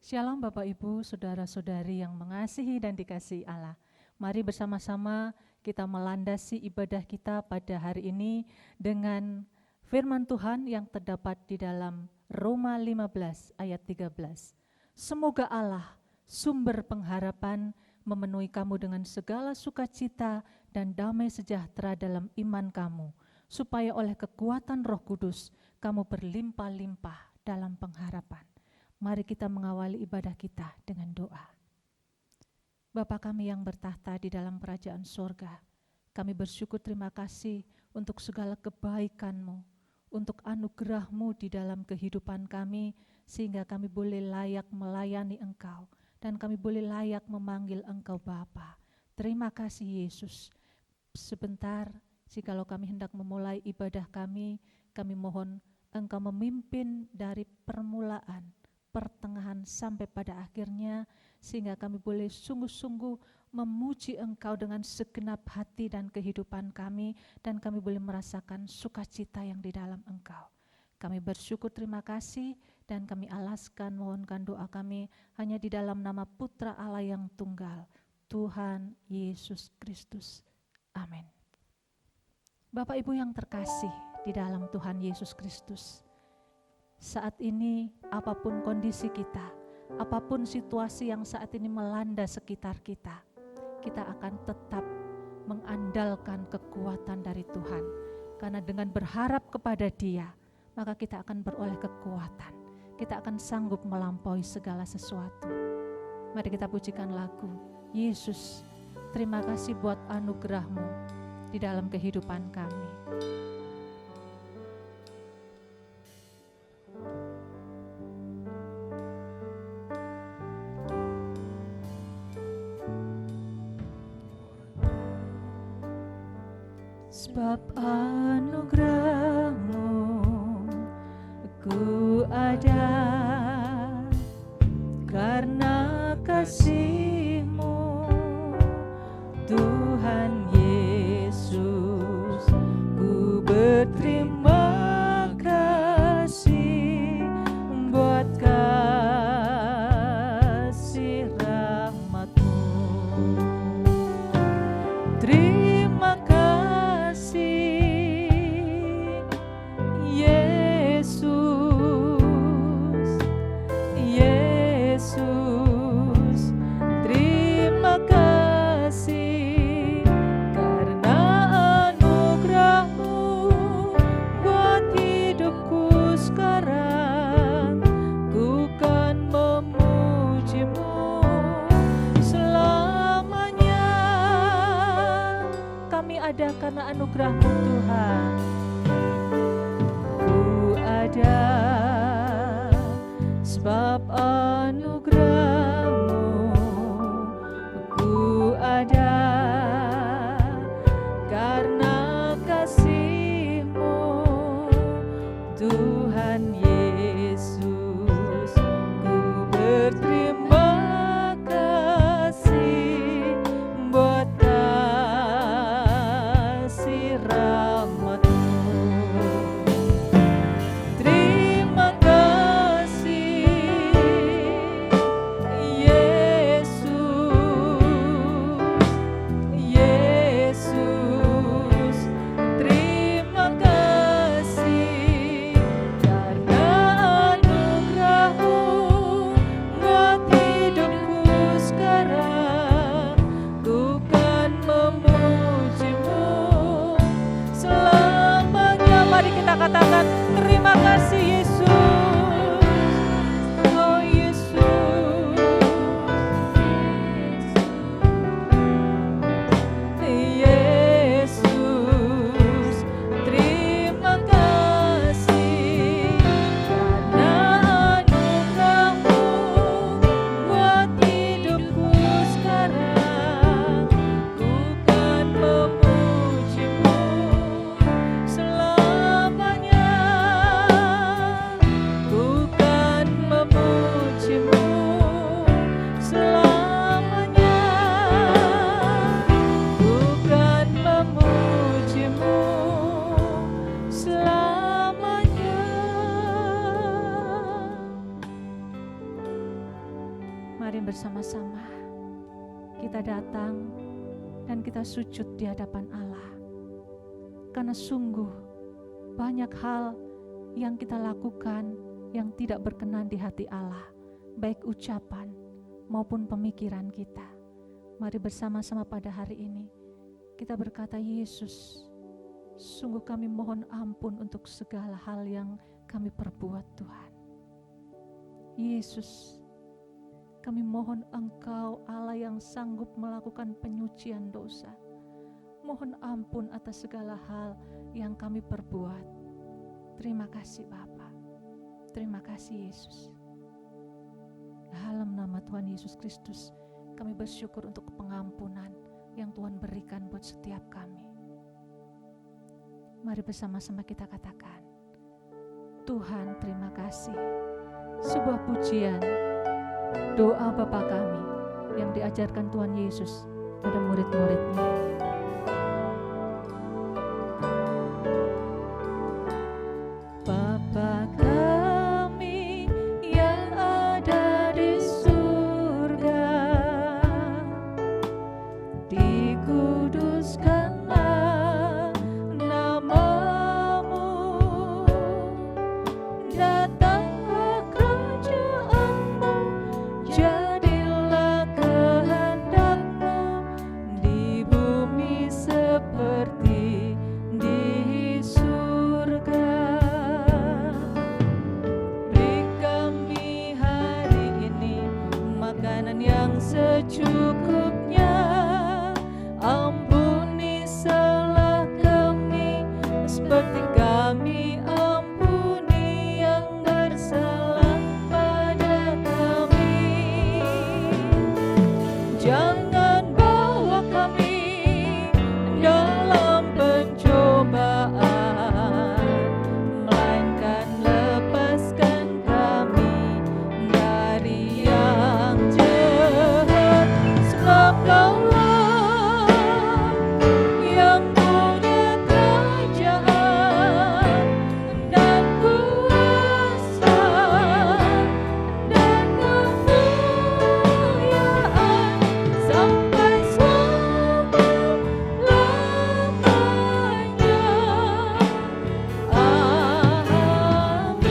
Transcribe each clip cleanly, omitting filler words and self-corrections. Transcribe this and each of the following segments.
Shalom Bapak Ibu, Saudara-saudari yang mengasihi dan dikasihi Allah. Mari bersama-sama kita melandasi ibadah kita pada hari ini dengan firman Tuhan yang terdapat di dalam Roma 15 ayat 13. Semoga Allah, sumber pengharapan, memenuhi kamu dengan segala sukacita dan damai sejahtera dalam iman kamu, supaya oleh kekuatan Roh Kudus kamu berlimpah-limpah dalam pengharapan. Mari kita mengawali ibadah kita dengan doa. Bapa kami yang bertahta di dalam kerajaan sorga, kami bersyukur terima kasih untuk segala kebaikan-Mu, untuk anugerah-Mu di dalam kehidupan kami, sehingga kami boleh layak melayani Engkau, dan kami boleh layak memanggil Engkau Bapa. Terima kasih Yesus. Sebentar, jikalau kami hendak memulai ibadah kami mohon Engkau memimpin dari permulaan, pertengahan sampai pada akhirnya, sehingga kami boleh sungguh-sungguh memuji Engkau dengan segenap hati dan kehidupan kami, dan kami boleh merasakan sukacita yang di dalam Engkau. Kami bersyukur terima kasih, dan kami alaskan mohonkan doa kami hanya di dalam nama Putra Allah yang tunggal, Tuhan Yesus Kristus. Amin. Bapak Ibu yang terkasih di dalam Tuhan Yesus Kristus, saat ini apapun kondisi kita, apapun situasi yang saat ini melanda sekitar kita, kita akan tetap mengandalkan kekuatan dari Tuhan. Karena dengan berharap kepada Dia, maka kita akan beroleh kekuatan. Kita akan sanggup melampaui segala sesuatu. Mari kita pujikan lagu, Yesus, terima kasih buat anugerah-Mu di dalam kehidupan kami. Sebab anugerah-Mu ku ada, karena kasih-Mu Tuhan Yesus, ku berterima kasih buat kasih rahmat-Mu. Terima ada karena anugerah-Mu Tuhan. Ku ada sebab anugerah-Mu, ku ada karena kasih-Mu Tuhan Yesus, ku berterima kasih buat rahmat-Mu. bersama-sama kita datang dan kita sujud di hadapan Allah. Karena sungguh banyak hal yang kita lakukan yang tidak berkenan di hati Allah, baik ucapan maupun pemikiran kita. Mari bersama-sama pada hari ini kita berkata, Yesus, sungguh kami mohon ampun untuk segala hal yang kami perbuat, Tuhan. Yesus, kami mohon Engkau Allah yang sanggup melakukan penyucian dosa. Mohon ampun atas segala hal yang kami perbuat. Terima kasih Bapa. Terima kasih Yesus. Dalam nama Tuhan Yesus Kristus, kami bersyukur untuk pengampunan yang Tuhan berikan buat setiap kami. Mari bersama-sama kita katakan, Tuhan terima kasih. Sebuah pujian, doa Bapa kami yang diajarkan Tuhan Yesus pada murid-muridnya. Bapa kami yang ada di surga, dikuduskanlah namamu, datanglah kerajaanmu, jadilah kehendakmu di bumi seperti di surga. Beri kami hari ini makanan yang secukupnya, ampuni salah kami seperti kami ampuni yang bersalah pada kami. Jangan bawa kami dalam pencobaan, melainkan lepaskan kami dari yang jahat. Sebab Kaulah yang punya kerajaan dan kuasa dan kemuliaan sampai selama-lamanya. Amin.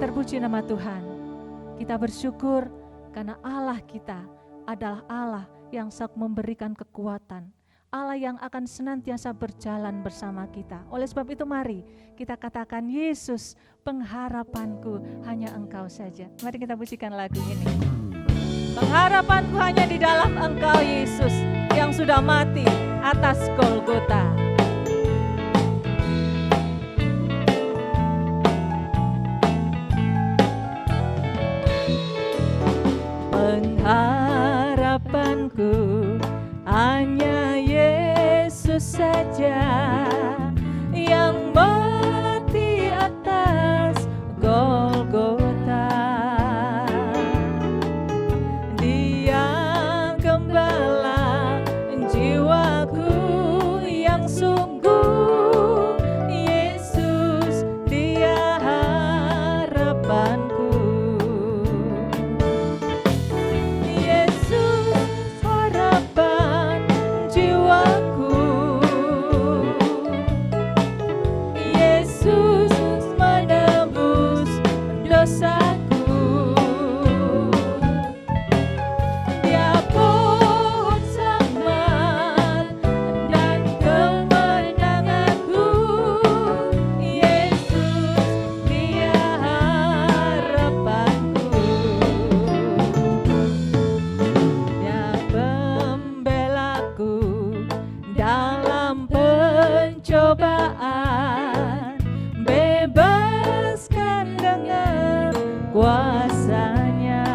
Terpuji nama Tuhan. Kita bersyukur karena Allah kita adalah Allah yang sanggup memberikan kekuatan, Allah yang akan senantiasa berjalan bersama kita. Oleh sebab itu mari kita katakan, Yesus, pengharapanku hanya Engkau saja. Mari kita pujikan lagu ini. Pengharapanku hanya di dalam Engkau Yesus yang sudah mati atas Golgota. Pengharapanku hanya Yesus saja yang mati atas Golgota. Dia gembala jiwaku yang sungguh, Yesus Dia harapanku. Yesus harapan jiwaku, Yesus menebus dosaku. Dia pohon selamat dan kemenanganku, Yesus Dia harapanku. Dia pembelaku dalam pencobaan, bebaskan dengan kuasa-Nya.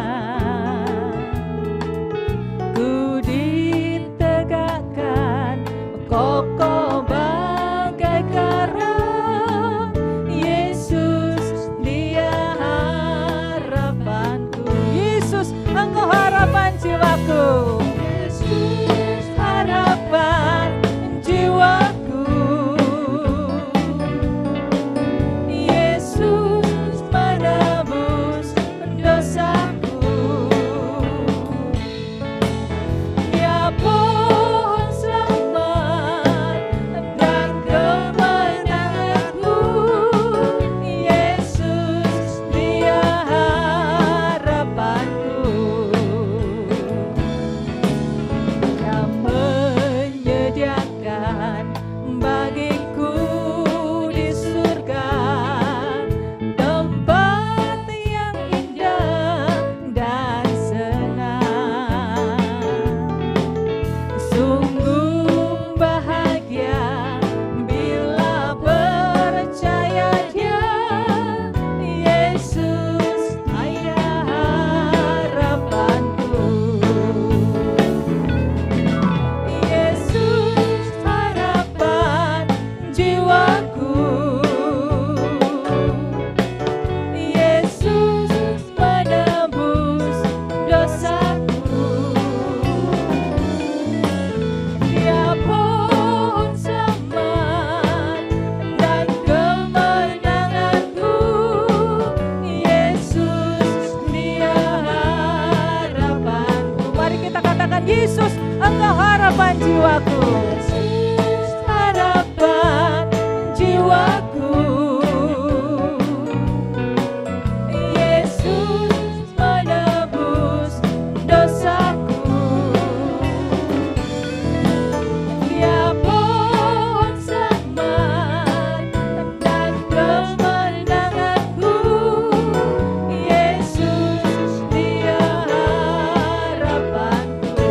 Ku ditegakkan kokoh bagai karang, Yesus Dia harapanku. Yesus, Engkau harapan jiwaku. Yesus harapan jiwaku. harapan jiwaku. Yesus harapan jiwaku. Yesus menebus dosaku. Dia pohon selamat dan kemenanganku. Yesus dia harapanku.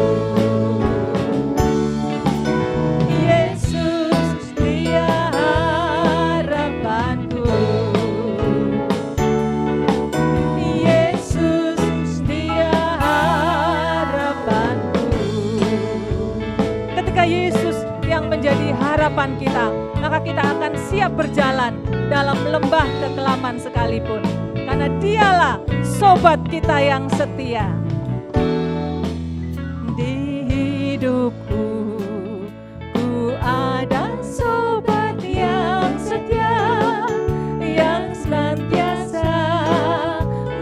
Yesus dia harapanku. Yesus dia harapanku. Ketika Yesus yang menjadi harapan kita, maka kita akan siap berjalan dalam lembah kekelaman sekalipun, karena dialah sobat kita yang setia. Di hidupku ku ada sobat yang setia, yang senantiasa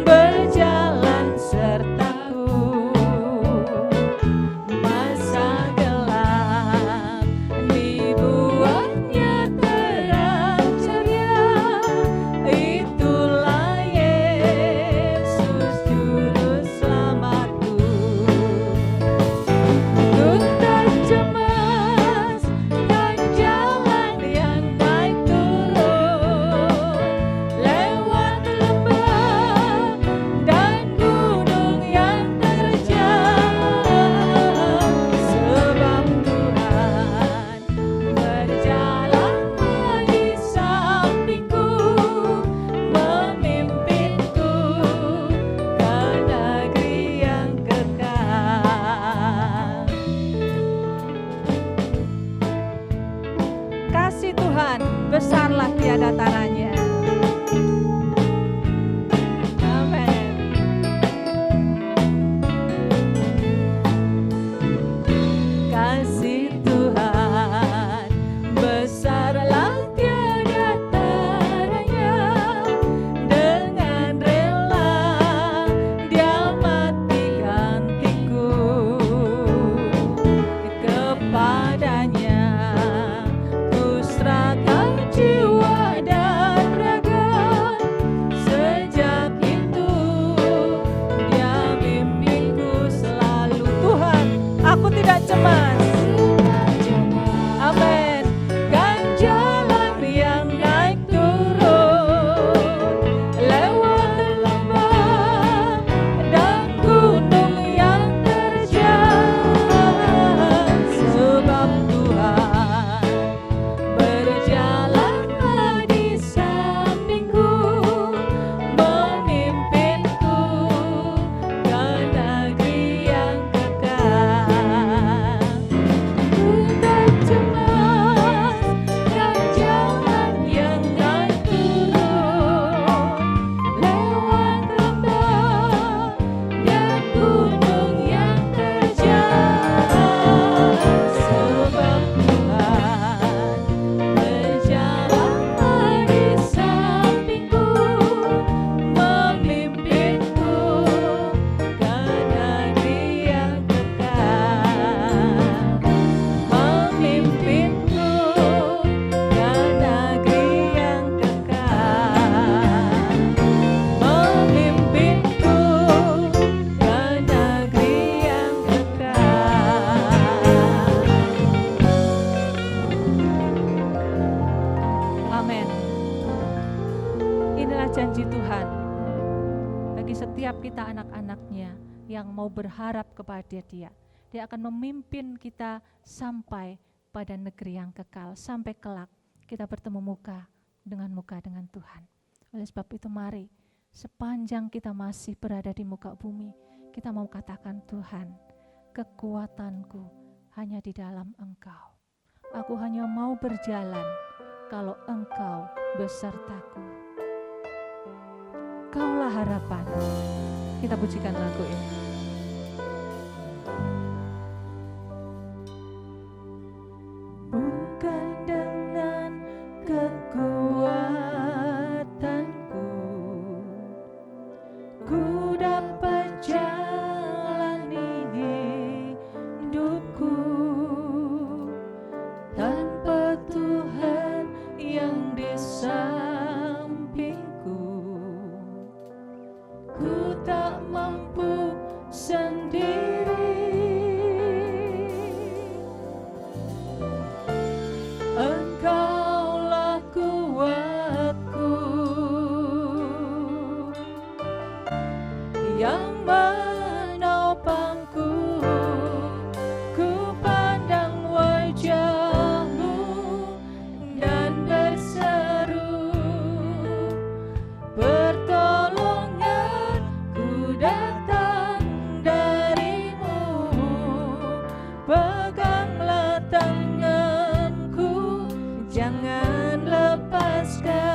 berjalan sertaku. Masa gelap dibuatnya terang ceria. Itulah Yesus juru selamatku. Ku tak cemas dan jalan yang naik turun, lewat lembah dan gunung yang terjal. Sebab Tuhan berjalan di sampingku, memimpinku ke negeri yang kekal. Kasih Tuhan besarlah tiada taranya. Amin. Kasih Tuhan besarlah tiada taranya. Dengan rela Dia mati gantiku. Kepadanya ku serahkan jiwa dan raga. Sejak itu Dia bimbingku selalu. Tuhan, aku tidak cemas. Amin. Kan jalan yang naik turun, lewat lembah dan gunung yang terjal. Sebab Tuhan berjalan di sampingku, memimpinku ke negeri yang kekal. Ku tak cemas dan jalan yang naik turun, lewat lembah dan gunung yang terjal. Sebab Tuhan berjalan di sampingku, memimpinku ke negeri yang kekal. Memimpinku ke negeri yang kekal. Memimpinku ke negeri yang kekal. Amin. Inilah janji Tuhan bagi setiap kita anak-anaknya yang mau berharap kepada Dia. Dia akan memimpin kita sampai pada negeri yang kekal, sampai kelak kita bertemu muka dengan Tuhan. Oleh sebab itu mari, sepanjang kita masih berada di muka bumi, kita mau katakan, Tuhan, kekuatanku hanya di dalam Engkau. Aku hanya mau berjalan kalau Engkau besertaku. Kaulah harapan. Kita pujikan lagu ini. Bukan dengan kekuatanku ku dapat jalani hidupku. yang menopangku. Ku pandang wajah-Mu dan berseru, pertolongan ku datang dari-Mu. Peganglah tanganku, jangan lepaskan.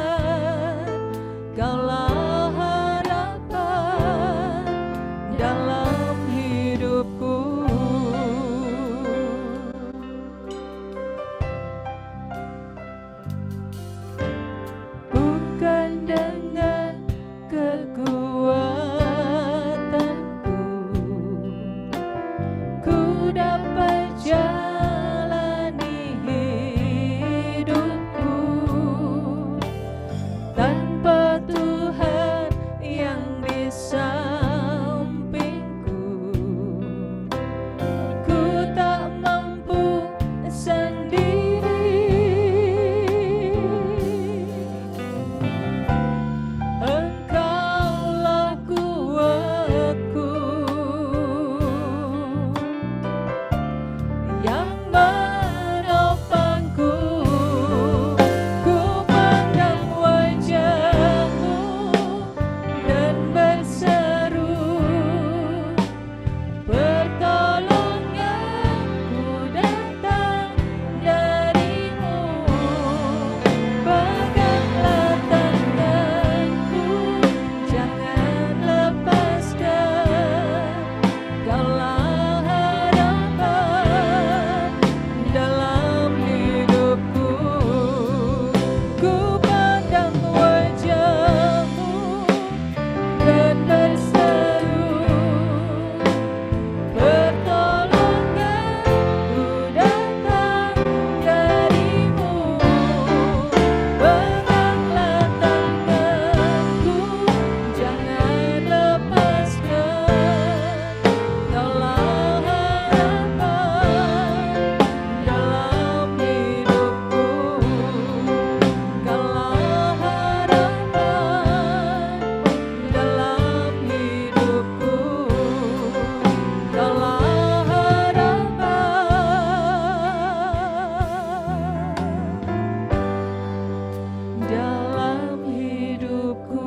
Kaulah harapan dalam hidupku. Bukan dengan kekuatanku ku dapat jalani hidupku, tanpa Tuhan yang di sampingku. Ku tak mampu sendiri. Engkaulah kuatku yang menopangku. Ku pandang wajah-Mu dan berseru, pertolongan ku datang dari-Mu. Peganglah tanganku, jangan lepaskan. Kaulah harapan dalam hidupku. Ku pandang wajah-Mu dan berseru, pertolongan ku datang dari-Mu. Peganglah tanganku, jangan lepaskan. Kaulah harapan dalam hidupku. Kaulah harapan dalam hidupku. Kaulah harapan dalam hidupku.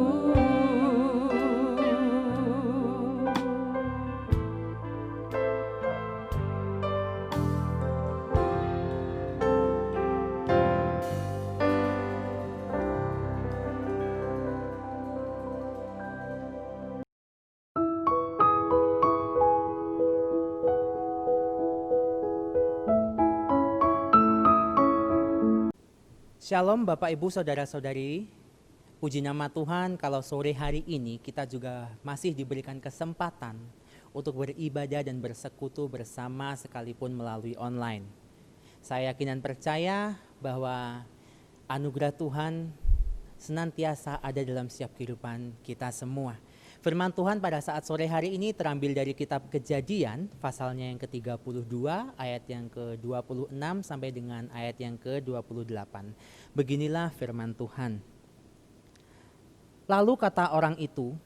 Shalom Bapak Ibu Saudara-saudari, puji nama Tuhan kalau sore hari ini kita juga masih diberikan kesempatan untuk beribadah dan bersekutu bersama sekalipun melalui online. Saya yakin dan percaya bahwa anugerah Tuhan senantiasa ada dalam setiap kehidupan kita semua. Firman Tuhan pada saat sore hari ini terambil dari kitab Kejadian, pasalnya yang ke-32, ayat yang ke-26 sampai dengan ayat yang ke-28. Beginilah firman Tuhan. Lalu kata orang itu,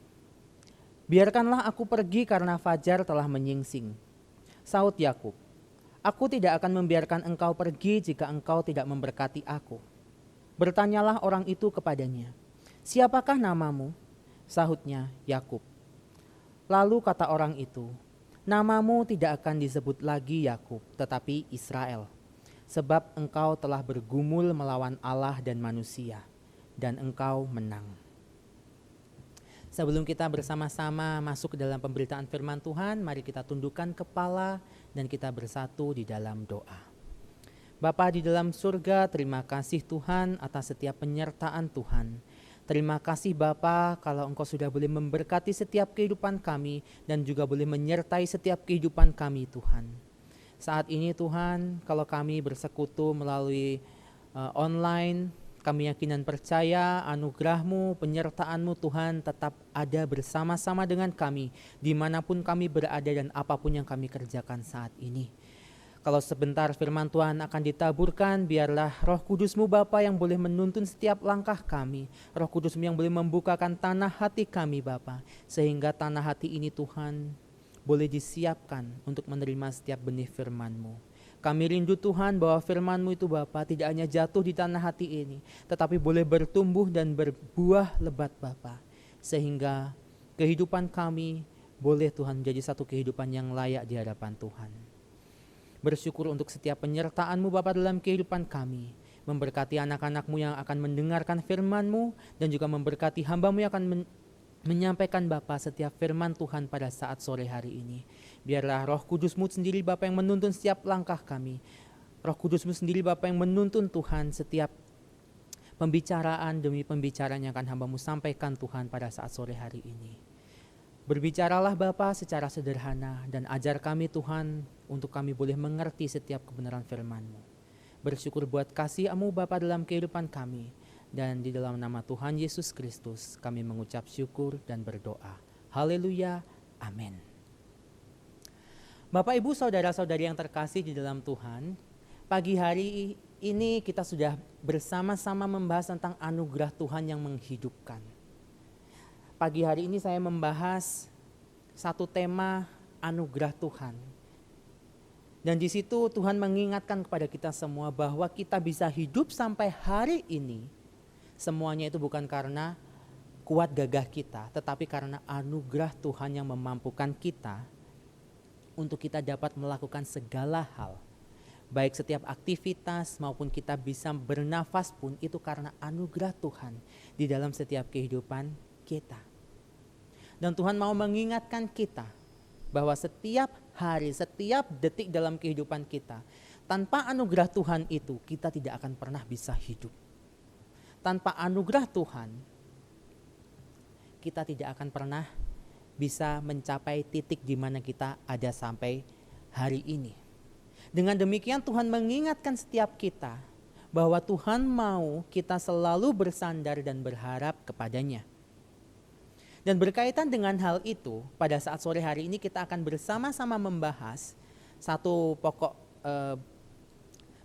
"Biarkanlah aku pergi karena fajar telah menyingsing." Sahut Yakub, "Aku tidak akan membiarkan engkau pergi jika engkau tidak memberkati aku." Bertanyalah orang itu kepadanya, "Siapakah namamu?" Sahutnya, "Yakub." Lalu kata orang itu, "Namamu tidak akan disebut lagi Yakub, tetapi Israel, sebab engkau telah bergumul melawan Allah dan manusia, dan engkau menang." Sebelum kita bersama-sama masuk ke dalam pemberitaan firman Tuhan, mari kita tundukkan kepala dan kita bersatu di dalam doa. Bapa di dalam surga, terima kasih Tuhan atas setiap penyertaan Tuhan. Terima kasih Bapa kalau Engkau sudah boleh memberkati setiap kehidupan kami dan juga boleh menyertai setiap kehidupan kami Tuhan. Saat ini Tuhan, kalau kami bersekutu melalui online, kami yakin dan percaya anugerah-Mu, penyertaan-Mu Tuhan tetap ada bersama-sama dengan kami dimanapun kami berada dan apapun yang kami kerjakan saat ini. Kalau sebentar firman Tuhan akan ditaburkan, biarlah Roh Kudus-Mu Bapa yang boleh menuntun setiap langkah kami. Roh Kudus-Mu yang boleh membukakan tanah hati kami Bapa, sehingga tanah hati ini Tuhan boleh disiapkan untuk menerima setiap benih firman-Mu. Kami rindu Tuhan bahwa firman-Mu itu Bapa tidak hanya jatuh di tanah hati ini, tetapi boleh bertumbuh dan berbuah lebat Bapa, sehingga kehidupan kami boleh Tuhan menjadi satu kehidupan yang layak di hadapan Tuhan. Bersyukur untuk setiap penyertaan-Mu Bapa dalam kehidupan kami. Memberkati anak-anak-Mu yang akan mendengarkan firman-Mu, dan juga memberkati hamba-Mu yang akan menyampaikan Bapa setiap firman Tuhan pada saat sore hari ini. Biarlah Roh Kudus-Mu sendiri Bapa yang menuntun setiap langkah kami. Roh Kudus-Mu sendiri Bapa yang menuntun Tuhan setiap pembicaraan demi pembicaraan yang akan hamba-Mu sampaikan Tuhan pada saat sore hari ini. Berbicaralah Bapa secara sederhana dan ajar kami Tuhan untuk kami boleh mengerti setiap kebenaran firman-Mu. Bersyukur buat kasih-Mu Bapa dalam kehidupan kami, dan di dalam nama Tuhan Yesus Kristus kami mengucap syukur dan berdoa. Haleluya, amin. Bapak Ibu saudara-saudari yang terkasih di dalam Tuhan, pagi hari ini kita sudah bersama-sama membahas tentang anugerah Tuhan yang menghidupkan. Pagi hari ini saya membahas satu tema anugerah Tuhan. Dan di situ Tuhan mengingatkan kepada kita semua bahwa kita bisa hidup sampai hari ini. Semuanya itu bukan karena kuat gagah kita, tetapi karena anugerah Tuhan yang memampukan kita untuk kita dapat melakukan segala hal. Baik setiap aktivitas maupun kita bisa bernafas pun itu karena anugerah Tuhan di dalam setiap kehidupan kita. Dan Tuhan mau mengingatkan kita bahwa setiap hari, setiap detik dalam kehidupan kita, tanpa anugerah Tuhan itu kita tidak akan pernah bisa hidup. Tanpa anugerah Tuhan, kita tidak akan pernah bisa mencapai titik di mana kita ada sampai hari ini. Dengan demikian Tuhan mengingatkan setiap kita bahwa Tuhan mau kita selalu bersandar dan berharap kepadanya. Dan berkaitan dengan hal itu, pada saat sore hari ini kita akan bersama-sama membahas satu pokok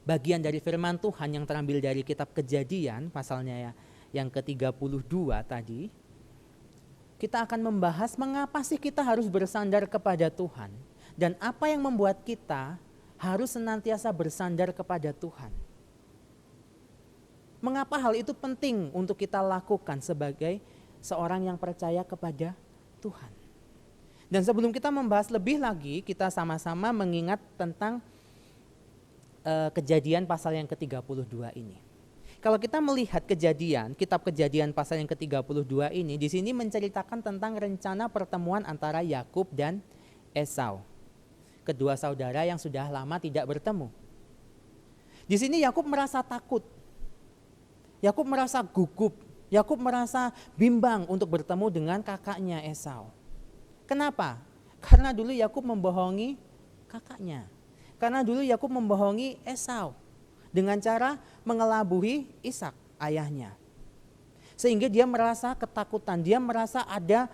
bagian dari firman Tuhan yang terambil dari kitab Kejadian, pasalnya yang ke-32 tadi. Kita akan membahas mengapa sih kita harus bersandar kepada Tuhan, dan apa yang membuat kita harus senantiasa bersandar kepada Tuhan. Mengapa hal itu penting untuk kita lakukan sebagai seorang yang percaya kepada Tuhan. Dan sebelum kita membahas lebih lagi, kita sama-sama mengingat tentang Kejadian pasal yang ke-32 ini. Kalau kita melihat Kejadian, kitab Kejadian pasal yang ke-32 ini, di sini menceritakan tentang rencana pertemuan antara Yakub dan Esau. Kedua saudara yang sudah lama tidak bertemu. Di sini Yakub merasa takut. Yakub merasa gugup. Yakub merasa bimbang untuk bertemu dengan kakaknya Esau. Kenapa? Karena dulu Yakub membohongi kakaknya. Karena dulu Yakub membohongi Esau dengan cara mengelabui Ishak, ayahnya. Sehingga dia merasa ketakutan, dia merasa ada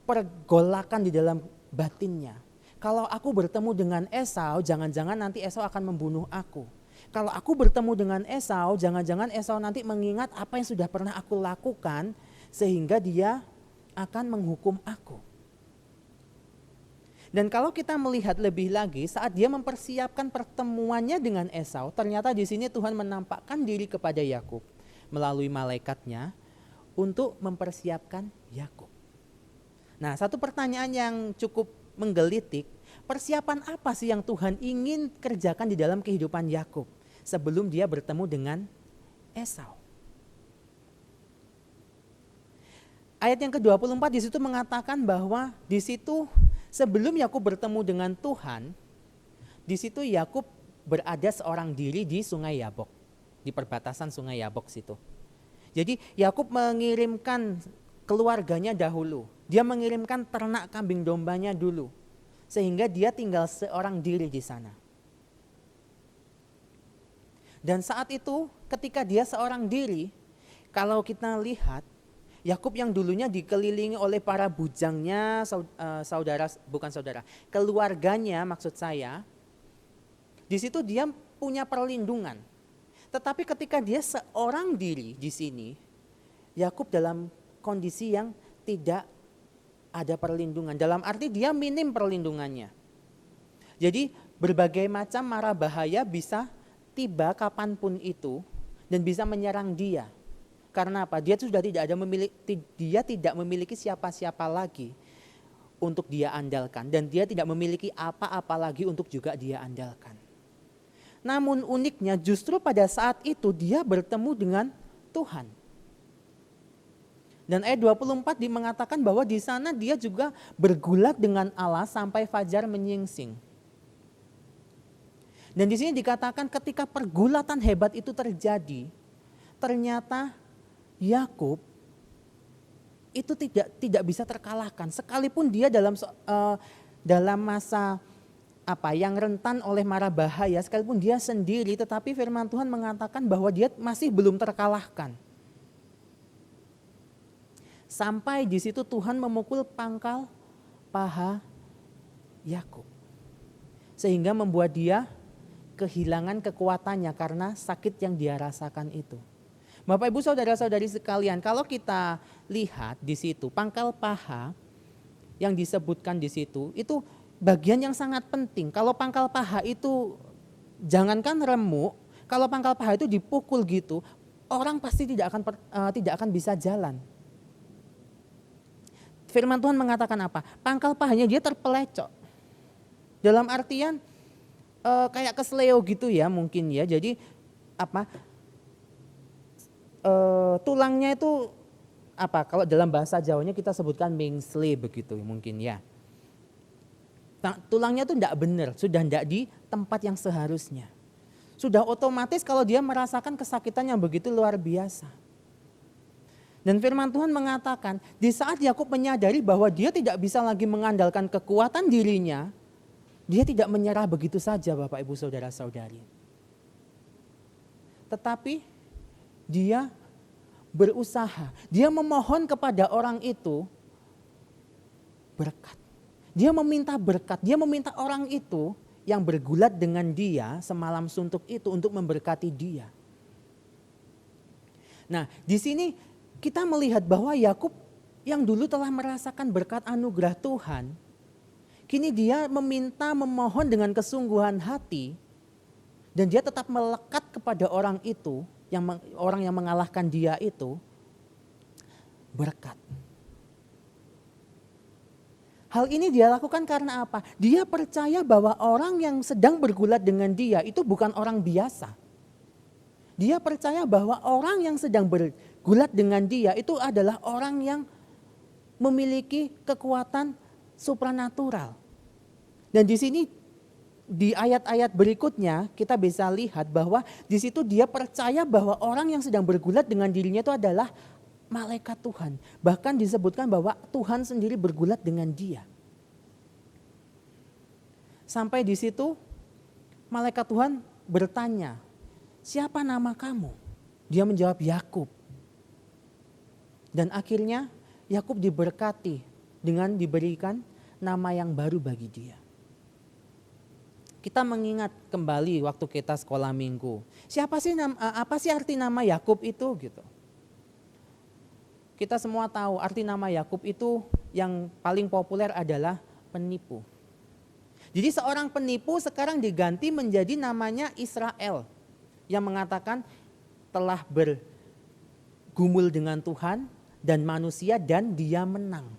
pergolakan di dalam batinnya. Kalau aku bertemu dengan Esau, jangan-jangan nanti Esau akan membunuh aku. Kalau aku bertemu dengan Esau, jangan-jangan Esau nanti mengingat apa yang sudah pernah aku lakukan sehingga dia akan menghukum aku. Dan kalau kita melihat lebih lagi saat dia mempersiapkan pertemuannya dengan Esau, ternyata di sini Tuhan menampakkan diri kepada Yakub melalui malaikatnya untuk mempersiapkan Yakub. Nah, satu pertanyaan yang cukup menggelitik, persiapan apa sih yang Tuhan ingin kerjakan di dalam kehidupan Yakub sebelum dia bertemu dengan Esau? Ayat yang ke-24 di situ mengatakan bahwa di situ sebelum Yakub bertemu dengan Tuhan, di situ Yakub berada seorang diri di Sungai Yabok, di perbatasan Sungai Yabok situ. Jadi Yakub mengirimkan keluarganya dahulu, dia mengirimkan ternak kambing dombanya dulu, sehingga dia tinggal seorang diri di sana. Dan saat itu ketika dia seorang diri, kalau kita lihat Yakub yang dulunya dikelilingi oleh para bujangnya, keluarganya maksud saya, Di situ dia punya perlindungan. Tetapi ketika dia seorang diri di sini, Yakub dalam kondisi yang tidak ada perlindungan. Dalam arti dia minim perlindungannya. Jadi berbagai macam mara bahaya bisa tiba kapanpun itu dan bisa menyerang dia. Karena apa? Dia sudah tidak memiliki siapa-siapa lagi untuk dia andalkan, dan dia tidak memiliki apa-apa lagi untuk juga dia andalkan. Namun uniknya justru pada saat itu dia bertemu dengan Tuhan. Dan ayat 24 mengatakan bahwa di sana dia juga bergulat dengan Allah sampai fajar menyingsing. Dan di sini dikatakan ketika pergulatan hebat itu terjadi, ternyata Yakub itu tidak bisa terkalahkan, sekalipun dia dalam masa yang rentan oleh mara bahaya, sekalipun dia sendiri, tetapi firman Tuhan mengatakan bahwa dia masih belum terkalahkan. Sampai di situ Tuhan memukul pangkal paha Yakub, sehingga membuat dia kehilangan kekuatannya karena sakit yang dia rasakan itu. Bapak Ibu saudara-saudari sekalian, kalau kita lihat di situ pangkal paha yang disebutkan di situ itu bagian yang sangat penting. Kalau pangkal paha itu jangankan remuk, kalau pangkal paha itu dipukul gitu, orang pasti tidak akan bisa jalan. Firman Tuhan mengatakan apa? Pangkal pahanya dia terpelecok. Dalam artian kayak kesleo gitu ya mungkin ya. Jadi tulangnya itu kalau dalam bahasa Jawanya kita sebutkan mengsle begitu mungkin ya. Tulangnya itu tidak benar, sudah tidak di tempat yang seharusnya. Sudah otomatis kalau dia merasakan kesakitan yang begitu luar biasa. Dan firman Tuhan mengatakan di saat Yakub menyadari bahwa dia tidak bisa lagi mengandalkan kekuatan dirinya, dia tidak menyerah begitu saja Bapak Ibu saudara-saudari. Tetapi dia berusaha, dia memohon kepada orang itu berkat. Dia meminta berkat, dia meminta orang itu yang bergulat dengan dia semalam suntuk itu untuk memberkati dia. Nah, di sini kita melihat bahwa Yakub yang dulu telah merasakan berkat anugerah Tuhan, kini dia memohon dengan kesungguhan hati, dan dia tetap melekat kepada orang itu, orang yang mengalahkan dia itu, berkat. Hal ini dia lakukan karena apa? Dia percaya bahwa orang yang sedang bergulat dengan dia itu bukan orang biasa. Dia percaya bahwa orang yang sedang bergulat dengan dia itu adalah orang yang memiliki kekuatan supranatural. Dan di sini di ayat-ayat berikutnya kita bisa lihat bahwa di situ dia percaya bahwa orang yang sedang bergulat dengan dirinya itu adalah malaikat Tuhan. Bahkan disebutkan bahwa Tuhan sendiri bergulat dengan dia. Sampai di situ malaikat Tuhan bertanya, "Siapa nama kamu?" Dia menjawab, "Yakub." Dan akhirnya Yakub diberkati dengan diberikan nama yang baru bagi dia. Kita mengingat kembali waktu kita sekolah minggu. Apa sih arti nama Yakub itu gitu? Kita semua tahu arti nama Yakub itu yang paling populer adalah penipu. Jadi seorang penipu sekarang diganti menjadi namanya Israel, yang mengatakan telah bergumul dengan Tuhan dan manusia dan dia menang.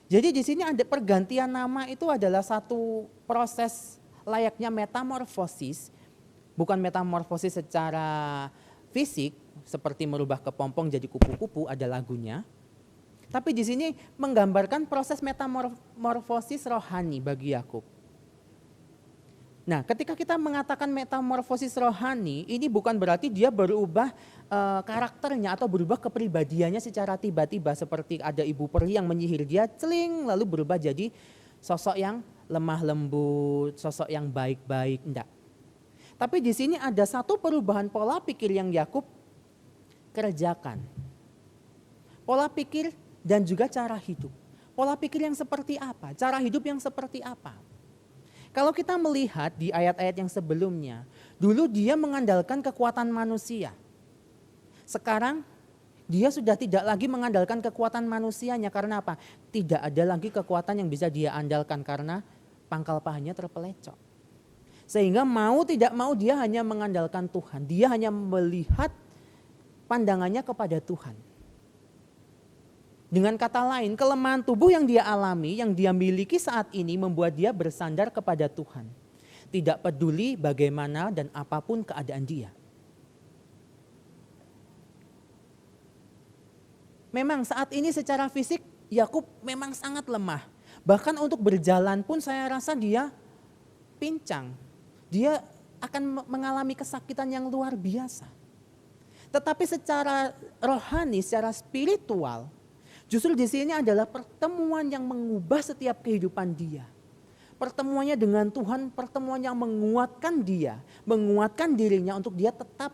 Jadi di sini ada pergantian nama itu adalah satu proses layaknya metamorfosis, bukan metamorfosis secara fisik seperti merubah kepompong jadi kupu-kupu ada lagunya. Tapi di sini menggambarkan proses metamorfosis rohani bagi Yakub. Nah, ketika kita mengatakan metamorfosis rohani, ini bukan berarti dia berubah karakternya atau berubah kepribadiannya secara tiba-tiba seperti ada ibu peri yang menyihir dia, celing, lalu berubah jadi sosok yang lemah lembut, sosok yang baik-baik, enggak. Tapi di sini ada satu perubahan pola pikir yang Yakub kerjakan. Pola pikir dan juga cara hidup. Pola pikir yang seperti apa? Cara hidup yang seperti apa? Kalau kita melihat di ayat-ayat yang sebelumnya, dulu dia mengandalkan kekuatan manusia. Sekarang dia sudah tidak lagi mengandalkan kekuatan manusianya. Karena apa? Tidak ada lagi kekuatan yang bisa dia andalkan karena pangkal pahanya terpelecok. Sehingga mau tidak mau dia hanya mengandalkan Tuhan. Dia hanya melihat pandangannya kepada Tuhan. Dengan kata lain, kelemahan tubuh yang dia alami, yang dia miliki saat ini membuat dia bersandar kepada Tuhan. Tidak peduli bagaimana dan apapun keadaan dia. Memang saat ini secara fisik Yakub memang sangat lemah. Bahkan untuk berjalan pun saya rasa dia pincang. Dia akan mengalami kesakitan yang luar biasa. Tetapi secara rohani, secara spiritual, justru di sini adalah pertemuan yang mengubah setiap kehidupan dia. Pertemuannya dengan Tuhan, pertemuan yang menguatkan dia, menguatkan dirinya untuk dia tetap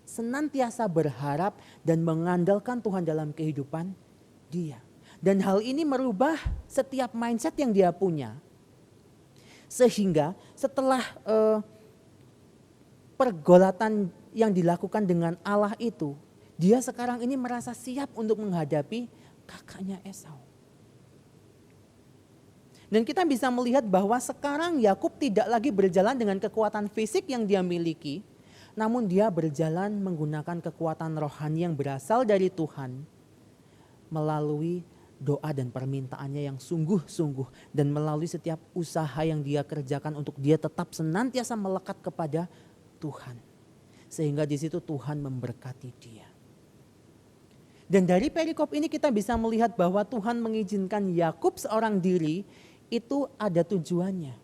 senantiasa berharap dan mengandalkan Tuhan dalam kehidupan dia. Dan hal ini merubah setiap mindset yang dia punya. Sehingga setelah pergolatan yang dilakukan dengan Allah itu, dia sekarang ini merasa siap untuk menghadapi kakaknya Esau. Dan kita bisa melihat bahwa sekarang Yakub tidak lagi berjalan dengan kekuatan fisik yang dia miliki, namun dia berjalan menggunakan kekuatan rohani yang berasal dari Tuhan melalui doa dan permintaannya yang sungguh-sungguh dan melalui setiap usaha yang dia kerjakan untuk dia tetap senantiasa melekat kepada Tuhan. Sehingga di situ Tuhan memberkati dia. Dan dari perikop ini kita bisa melihat bahwa Tuhan mengizinkan Yakub seorang diri itu ada tujuannya.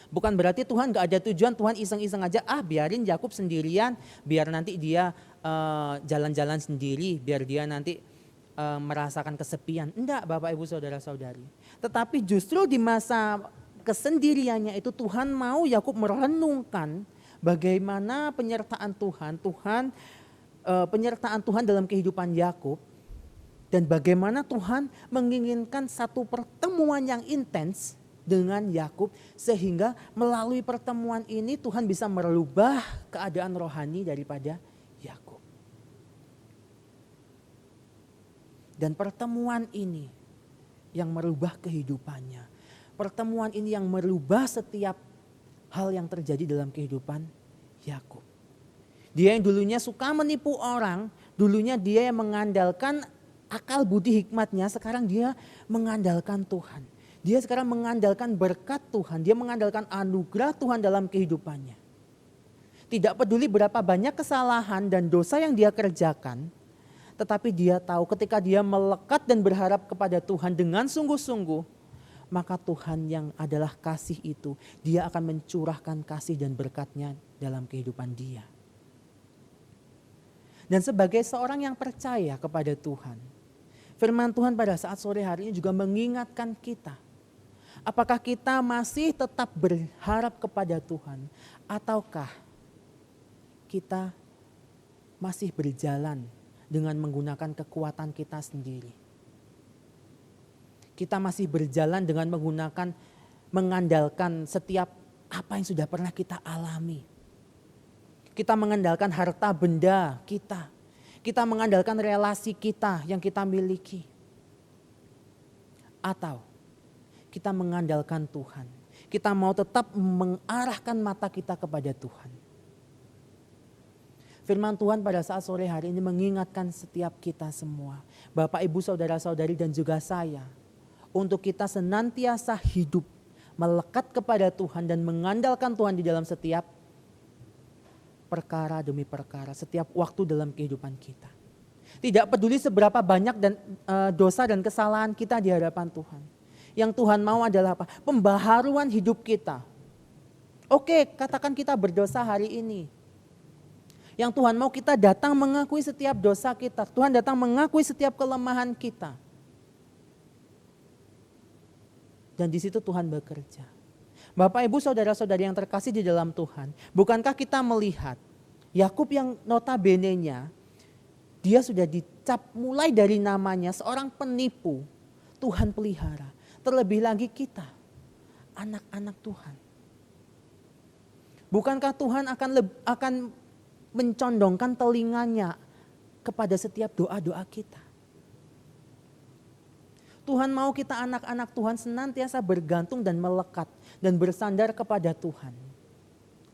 Bukan berarti Tuhan gak ada tujuan, Tuhan iseng-iseng aja, biarin Yakub sendirian, biar nanti dia jalan-jalan sendiri, biar dia nanti merasakan kesepian. Enggak Bapak Ibu Saudara-saudari. Tetapi justru di masa kesendiriannya itu Tuhan mau Yakub merenungkan bagaimana penyertaan Tuhan, penyertaan Tuhan dalam kehidupan Yakub. Dan bagaimana Tuhan menginginkan satu pertemuan yang intens dengan Yakub sehingga melalui pertemuan ini Tuhan bisa merubah keadaan rohani daripada Yakub. Dan pertemuan ini yang merubah kehidupannya. Pertemuan ini yang merubah setiap hal yang terjadi dalam kehidupan Yakub. Dia yang dulunya suka menipu orang, dulunya dia yang mengandalkan akal budi hikmatnya, sekarang dia mengandalkan Tuhan. Dia sekarang mengandalkan berkat Tuhan, dia mengandalkan anugerah Tuhan dalam kehidupannya. Tidak peduli berapa banyak kesalahan dan dosa yang dia kerjakan, tetapi dia tahu ketika dia melekat dan berharap kepada Tuhan dengan sungguh-sungguh, maka Tuhan yang adalah kasih itu, dia akan mencurahkan kasih dan berkatnya dalam kehidupan dia. Dan sebagai seorang yang percaya kepada Tuhan, firman Tuhan pada saat sore hari ini juga mengingatkan kita. Apakah kita masih tetap berharap kepada Tuhan ataukah kita masih berjalan dengan menggunakan kekuatan kita sendiri? Kita masih berjalan dengan mengandalkan setiap apa yang sudah pernah kita alami. Kita mengandalkan harta benda kita. Kita mengandalkan relasi kita yang kita miliki. Atau kita mengandalkan Tuhan. Kita mau tetap mengarahkan mata kita kepada Tuhan. Firman Tuhan pada saat sore hari ini mengingatkan setiap kita semua. Bapak, Ibu, Saudara-saudari dan juga saya. Untuk kita senantiasa hidup melekat kepada Tuhan dan mengandalkan Tuhan di dalam setiap perkara demi perkara. Setiap waktu dalam kehidupan kita. Tidak peduli seberapa banyak dan dosa dan kesalahan kita di hadapan Tuhan. Yang Tuhan mau adalah apa? Pembaharuan hidup kita. Oke, katakan kita berdosa hari ini. Yang Tuhan mau kita datang mengakui setiap dosa kita. Tuhan datang mengakui setiap kelemahan kita. Dan di situ Tuhan bekerja. Bapak, Ibu, Saudara-saudari yang terkasih di dalam Tuhan. Bukankah kita melihat Yakub yang notabene-nya dia sudah dicap mulai dari namanya seorang penipu. Tuhan pelihara. Terlebih lagi kita. anak-anak Tuhan? Bukankah Tuhan akan mencondongkan telinganya kepada setiap doa-doa kita? Tuhan mau kita anak-anak Tuhan senantiasa bergantung dan melekat dan bersandar kepada Tuhan.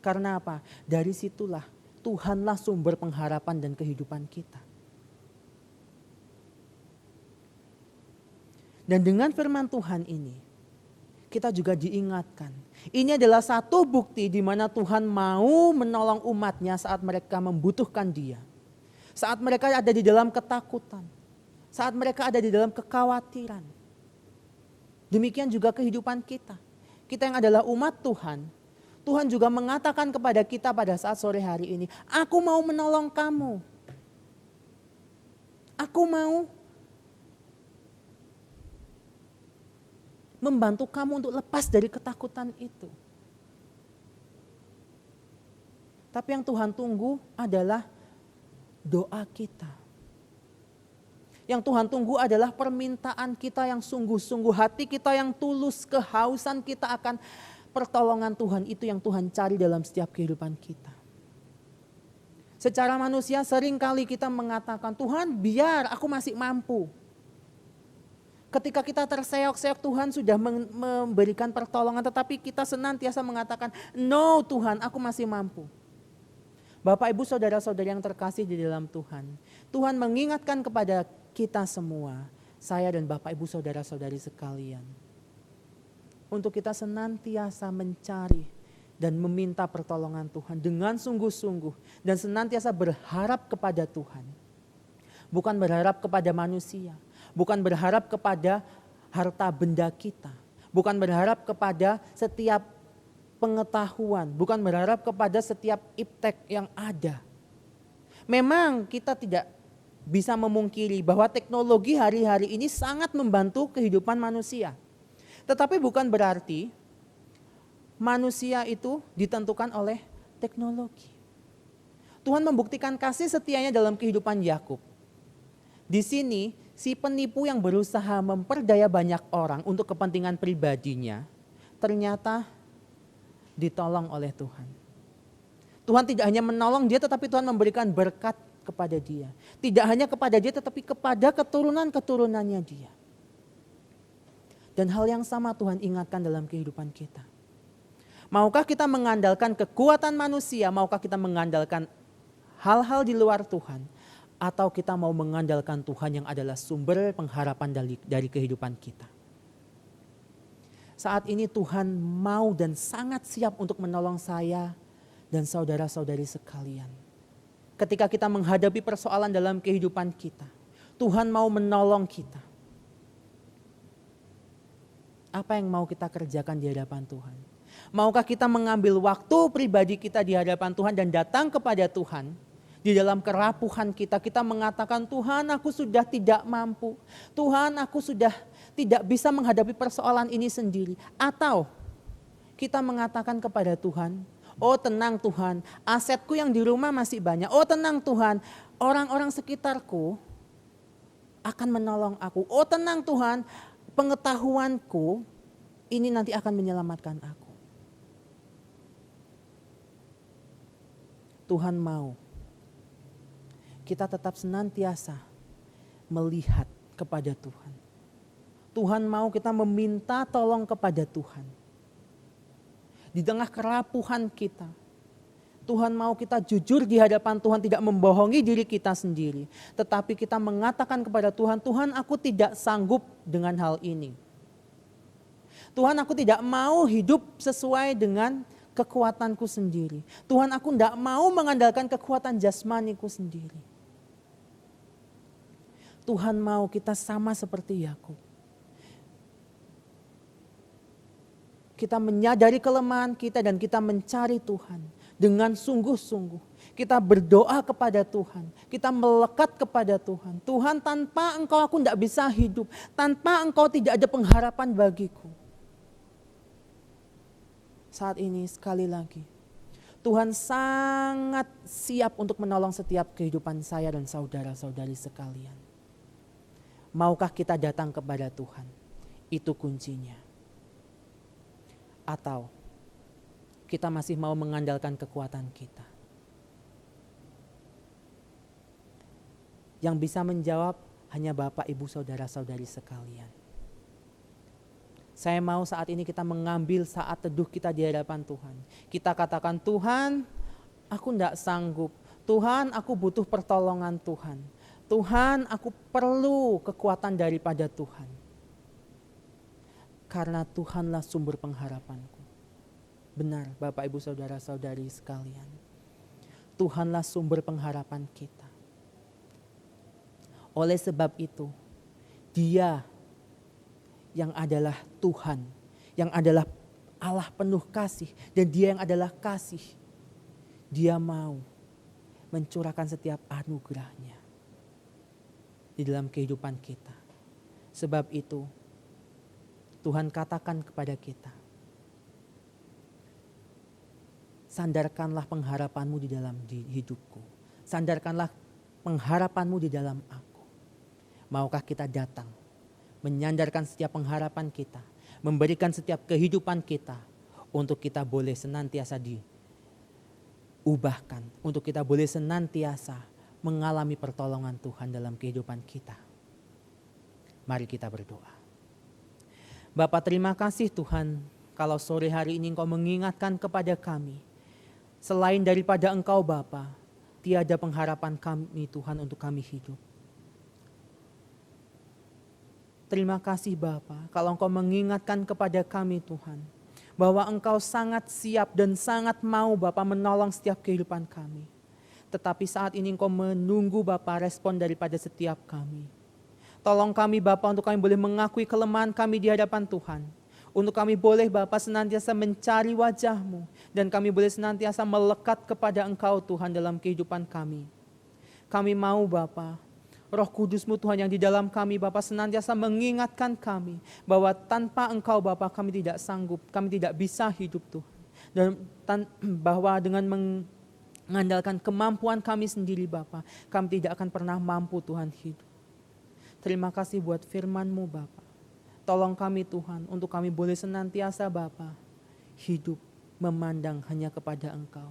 Karena apa? Dari situlah Tuhanlah sumber pengharapan dan kehidupan kita. Dan dengan firman Tuhan ini, kita juga diingatkan. Ini adalah satu bukti di mana Tuhan mau menolong umatnya saat mereka membutuhkan Dia. Saat mereka ada di dalam ketakutan. Saat mereka ada di dalam kekhawatiran. Demikian juga kehidupan kita. Kita yang adalah umat Tuhan. Tuhan juga mengatakan kepada kita pada saat sore hari ini, aku mau menolong kamu. Aku mau membantu kamu untuk lepas dari ketakutan itu. Tapi yang Tuhan tunggu adalah doa kita. Yang Tuhan tunggu adalah permintaan kita yang sungguh-sungguh, hati kita yang tulus, kehausan kita akan pertolongan Tuhan. Itu yang Tuhan cari dalam setiap kehidupan kita. Secara manusia seringkali kita mengatakan, Tuhan biar aku masih mampu. Ketika kita terseok-seok Tuhan sudah memberikan pertolongan, tetapi kita senantiasa mengatakan, no Tuhan aku masih mampu. Bapak ibu saudara-saudari yang terkasih di dalam Tuhan. Tuhan mengingatkan kepada kita semua, saya dan Bapak ibu saudara-saudari sekalian. Untuk kita senantiasa mencari dan meminta pertolongan Tuhan dengan sungguh-sungguh. Dan senantiasa berharap kepada Tuhan. Bukan berharap kepada manusia. Bukan berharap kepada harta benda kita. Bukan berharap kepada setiap pengetahuan. Bukan berharap kepada setiap iptek yang ada. Memang kita tidak bisa memungkiri bahwa teknologi hari-hari ini sangat membantu kehidupan manusia. Tetapi bukan berarti manusia itu ditentukan oleh teknologi. Tuhan membuktikan kasih setianya dalam kehidupan Yakub. Di sini si penipu yang berusaha memperdaya banyak orang untuk kepentingan pribadinya ternyata ditolong oleh Tuhan. Tuhan tidak hanya menolong dia, tetapi Tuhan memberikan berkat kepada dia. Tidak hanya kepada dia, tetapi kepada keturunan-keturunannya dia. Dan hal yang sama Tuhan ingatkan dalam kehidupan kita. Maukah kita mengandalkan kekuatan manusia? Maukah kita mengandalkan hal-hal di luar Tuhan? Atau kita mau mengandalkan Tuhan yang adalah sumber pengharapan dari kehidupan kita? Saat ini Tuhan mau dan sangat siap untuk menolong saya dan saudara-saudari sekalian. Ketika kita menghadapi persoalan dalam kehidupan kita, Tuhan mau menolong kita. Apa yang mau kita kerjakan di hadapan Tuhan? Maukah kita mengambil waktu pribadi kita di hadapan Tuhan dan datang kepada Tuhan? Di dalam kerapuhan kita, kita mengatakan, Tuhan aku sudah tidak mampu. Tuhan aku sudah tidak bisa menghadapi persoalan ini sendiri. Atau kita mengatakan kepada Tuhan, oh tenang Tuhan, asetku yang di rumah masih banyak. Oh tenang Tuhan, orang-orang sekitarku akan menolong aku. Oh tenang Tuhan, pengetahuanku ini nanti akan menyelamatkan aku. Tuhan mau kita tetap senantiasa melihat kepada Tuhan. Tuhan mau kita meminta tolong kepada Tuhan. Di tengah kerapuhan kita, Tuhan mau kita jujur di hadapan Tuhan, tidak membohongi diri kita sendiri. Tetapi kita mengatakan kepada Tuhan, Tuhan aku tidak sanggup dengan hal ini. Tuhan aku tidak mau hidup sesuai dengan kekuatanku sendiri. Tuhan aku tidak mau mengandalkan kekuatan jasmaniku sendiri. Tuhan mau kita sama seperti Yakub. Kita menyadari kelemahan kita dan kita mencari Tuhan dengan sungguh-sungguh. Kita berdoa kepada Tuhan, kita melekat kepada Tuhan. Tuhan, tanpa Engkau aku tidak bisa hidup, tanpa Engkau tidak ada pengharapan bagiku. Saat ini sekali lagi, Tuhan sangat siap untuk menolong setiap kehidupan saya dan saudara-saudari sekalian. Maukah kita datang kepada Tuhan? Itu kuncinya. Atau kita masih mau mengandalkan kekuatan kita? Yang bisa menjawab hanya Bapak, Ibu, Saudara-saudari sekalian. Saya mau saat ini kita mengambil saat teduh kita di hadapan Tuhan. Kita katakan, Tuhan, aku tidak sanggup. Tuhan, aku butuh pertolongan Tuhan. Tuhan, aku perlu kekuatan daripada Tuhan. Karena Tuhanlah sumber pengharapanku. Benar, Bapak, Ibu, Saudara-saudari sekalian. Tuhanlah sumber pengharapan kita. Oleh sebab itu, Dia yang adalah Tuhan, yang adalah Allah penuh kasih, dan Dia yang adalah kasih. Dia mau mencurahkan setiap anugerahnya di dalam kehidupan kita. Sebab itu, Tuhan katakan kepada kita, sandarkanlah pengharapanmu di dalam hidupku. Sandarkanlah pengharapanmu di dalam aku. Maukah kita datang, menyandarkan setiap pengharapan kita, memberikan setiap kehidupan kita, untuk kita boleh senantiasa diubahkan, untuk kita boleh senantiasa mengalami pertolongan Tuhan dalam kehidupan kita. Mari kita berdoa. Bapa, terima kasih Tuhan, kalau sore hari ini Engkau mengingatkan kepada kami, selain daripada Engkau Bapa, tiada pengharapan kami Tuhan untuk kami hidup. Terima kasih Bapa, kalau Engkau mengingatkan kepada kami Tuhan, bahwa Engkau sangat siap dan sangat mau Bapa menolong setiap kehidupan kami. Tetapi saat ini Engkau menunggu Bapa respon daripada setiap kami. Tolong kami Bapa untuk kami boleh mengakui kelemahan kami di hadapan Tuhan. Untuk kami boleh Bapa senantiasa mencari wajah-Mu, dan kami boleh senantiasa melekat kepada Engkau Tuhan dalam kehidupan kami. Kami mau Bapa, Roh Kudus-Mu Tuhan yang di dalam kami Bapa senantiasa mengingatkan kami bahwa tanpa Engkau Bapa kami tidak sanggup, kami tidak bisa hidup Tuhan. Dan bahwa dengan mengandalkan kemampuan kami sendiri Bapa, kami tidak akan pernah mampu Tuhan hidup. Terima kasih buat firman-Mu Bapa. Tolong kami Tuhan untuk kami boleh senantiasa Bapa hidup memandang hanya kepada Engkau.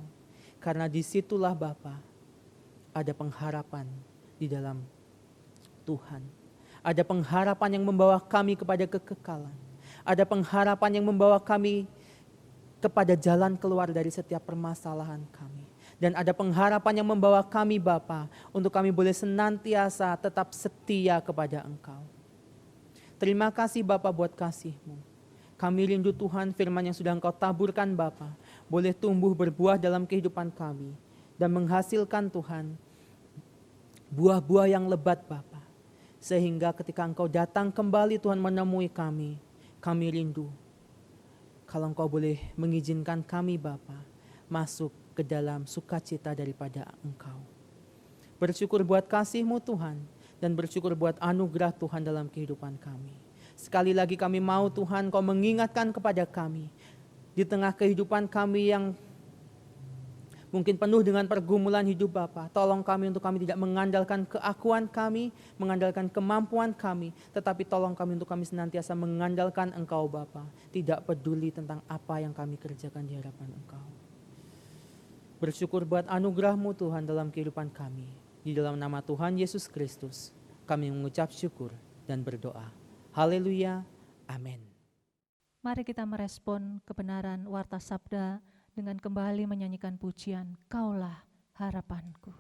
Karena disitulah Bapa ada pengharapan di dalam Tuhan. Ada pengharapan yang membawa kami kepada kekekalan. Ada pengharapan yang membawa kami kepada jalan keluar dari setiap permasalahan kami. Dan ada pengharapan yang membawa kami Bapa untuk kami boleh senantiasa tetap setia kepada Engkau. Terima kasih Bapa buat kasih-Mu. Kami rindu Tuhan firman yang sudah Engkau taburkan Bapa boleh tumbuh berbuah dalam kehidupan kami. Dan menghasilkan Tuhan buah-buah yang lebat Bapa. Sehingga ketika Engkau datang kembali Tuhan menemui kami rindu kalau Engkau boleh mengizinkan kami Bapa masuk ke dalam sukacita daripada Engkau. Bersyukur buat kasih-Mu Tuhan, dan bersyukur buat anugerah Tuhan dalam kehidupan kami. Sekali lagi kami mau Tuhan Engkau mengingatkan kepada kami di tengah kehidupan kami yang mungkin penuh dengan pergumulan hidup Bapa. Tolong kami untuk kami tidak mengandalkan keakuan kami, mengandalkan kemampuan kami, tetapi tolong kami untuk kami senantiasa mengandalkan Engkau Bapa. Tidak peduli tentang apa yang kami kerjakan di hadapan Engkau. Bersyukur buat anugerah-Mu Tuhan dalam kehidupan kami. Di dalam nama Tuhan Yesus Kristus, kami mengucap syukur dan berdoa. Haleluya, amin. Mari kita merespon kebenaran warta sabda dengan kembali menyanyikan pujian, Kaulah harapanku.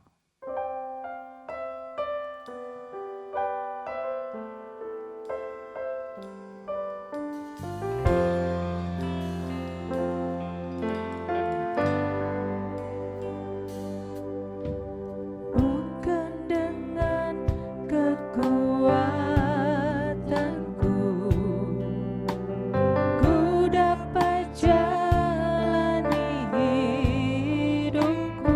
Bukan dengan kekuatanku, ku dapat jalani hidupku.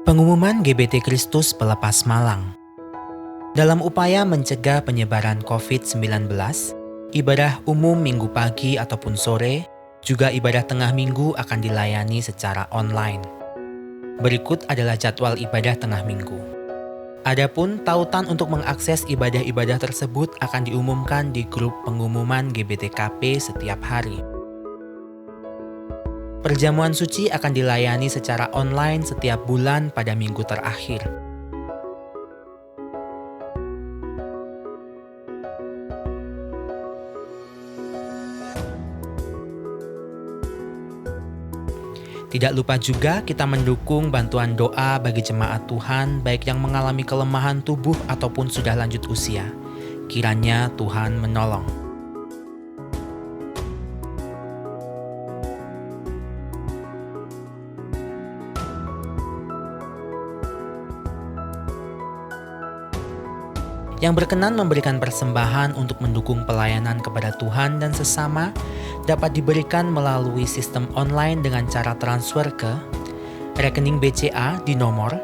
Pengumuman GBT Kristus Pelepas Malang. Dalam upaya mencegah penyebaran COVID-19, ibadah umum minggu pagi ataupun sore, juga ibadah tengah minggu akan dilayani secara online. Berikut adalah jadwal ibadah tengah minggu. Adapun tautan untuk mengakses ibadah-ibadah tersebut akan diumumkan di grup pengumuman GBTKP setiap hari. Perjamuan suci akan dilayani secara online setiap bulan pada minggu terakhir. Tidak lupa juga kita mendukung bantuan doa bagi jemaat Tuhan baik yang mengalami kelemahan tubuh ataupun sudah lanjut usia. Kiranya Tuhan menolong. Yang berkenan memberikan persembahan untuk mendukung pelayanan kepada Tuhan dan sesama dapat diberikan melalui sistem online dengan cara transfer ke rekening BCA di nomor